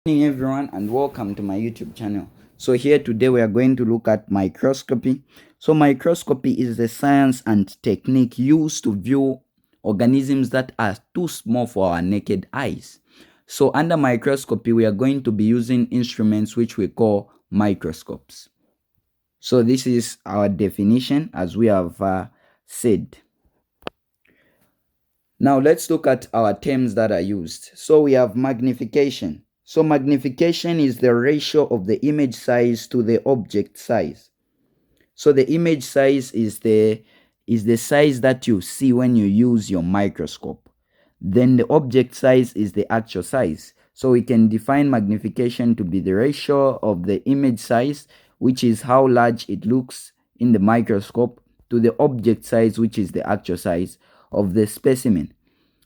Good morning everyone and welcome to my YouTube channel. So here today we are going to look at microscopy. So microscopy is the science and technique used to view organisms that are too small for our naked eyes. So under microscopy we are going to be using instruments which we call microscopes. So this is our definition as we have said. Now let's look at our terms that are used. So we have magnification. So magnification is the ratio of the image size to the object size. So the image size is the size that you see when you use your microscope. Then the object size is the actual size. So we can define magnification to be the ratio of the image size, which is how large it looks in the microscope, to the object size, which is the actual size of the specimen.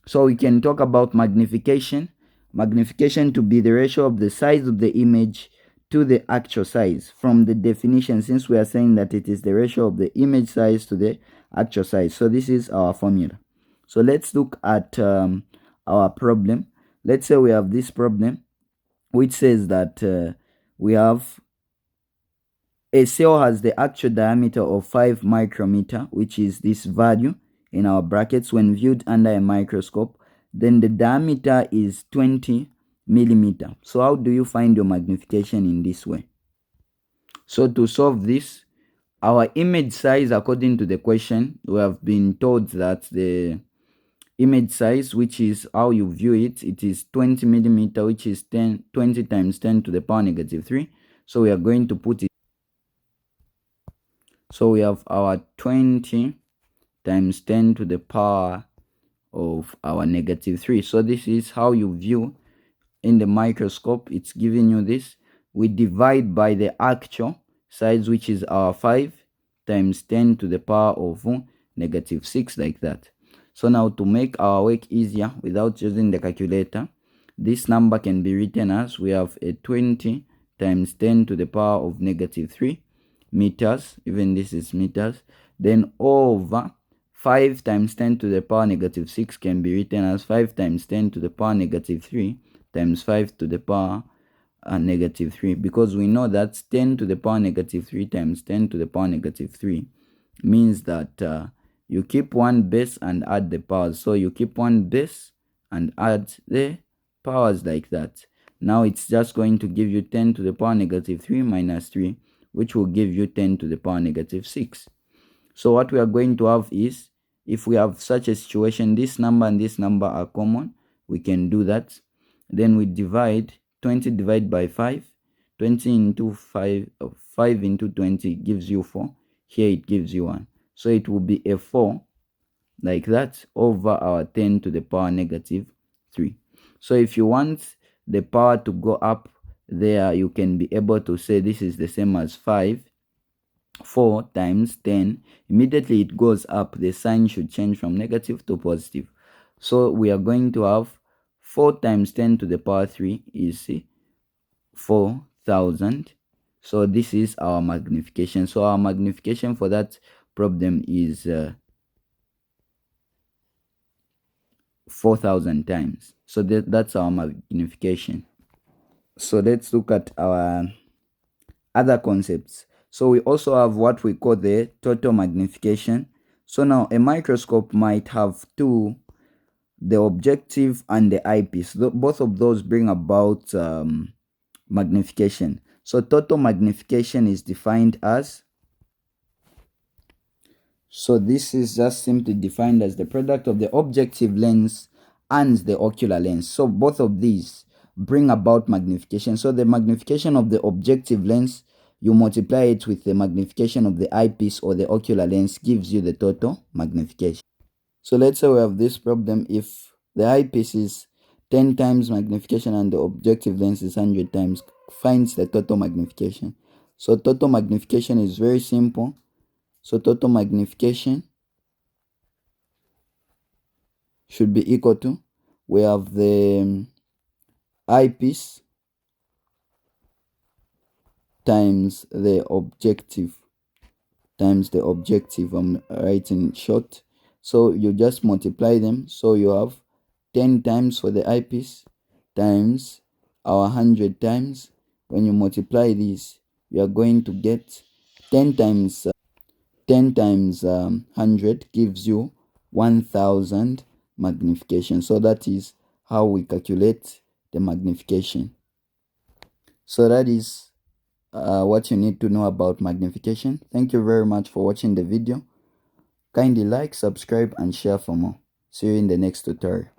So we can talk about magnification. Magnification to be the ratio of the size of the image to the actual size. From the definition, since we are saying that it is the ratio of the image size to the actual size. So this is our formula. So let's look at our problem. Let's say we have this problem which says that we have a cell has the actual diameter of 5 micrometer, which is this value in our brackets when viewed under a microscope. Then the diameter is 20 millimeter. So how do you find your magnification in this way? So to solve this, our image size, according to the question, we have been told that the image size, which is how you view it, it is 20 millimeter, which is 20 times 10 to the power negative 3. So we are going to put it. So we have our 20 times 10 to the power of our negative 3. So this is how you view in the microscope. It's giving you this. We divide by the actual size, which is our 5 times 10 to the power of negative 6, like that. So now to make our work easier without using the calculator, this number can be written as we have a 20 times 10 to the power of negative 3 meters, even this is meters, then over 5 times 10 to the power negative 6 can be written as 5 times 10 to the power negative 3 times 5 to the power negative 3, because we know that 10 to the power negative 3 times 10 to the power negative 3 means that you keep one base and add the powers. So you keep one base and add the powers, like that. Now it's just going to give you 10 to the power negative 3 minus 3, which will give you 10 to the power negative 6. So what we are going to have is, if we have such a situation, this number and this number are common, we can do that. Then we divide 20 divided by 5. 20 into 5, 5 into 20 gives you 4. Here it gives you 1. So it will be a 4, like that, over our 10 to the power negative 3. So if you want the power to go up there, you can be able to say this is the same as 4 times 10. Immediately it goes up, the sign should change from negative to positive. So we are going to have 4 times 10 to the power 3 is 4,000. So this is our magnification. So our magnification for that problem is 4,000 times. So that's our magnification. So let's look at our other concepts. So we also have what we call the total magnification. So now a microscope might have two, the objective and the eyepiece. Both of those bring about magnification. So total magnification is defined as, so this is just simply defined as the product of the objective lens and the ocular lens. So both of these bring about magnification. So the magnification of the objective lens, you multiply it with the magnification of the eyepiece or the ocular lens, gives you the total magnification. So let's say we have this problem. If the eyepiece is 10 times magnification and the objective lens is 100 times, finds the total magnification. So total magnification is very simple. So total magnification should be equal to, we have the eyepiece times the objective, I'm writing short. So you just multiply them. So you have 10 times for the eyepiece times our 100 times. When you multiply this, you are going to get 10 times 100 gives you 1000 magnification. So that is how we calculate the magnification. So that is what you need to know about magnification. Thank you very much for watching the video. Kindly like, subscribe, and share for more. See you in the next tutorial.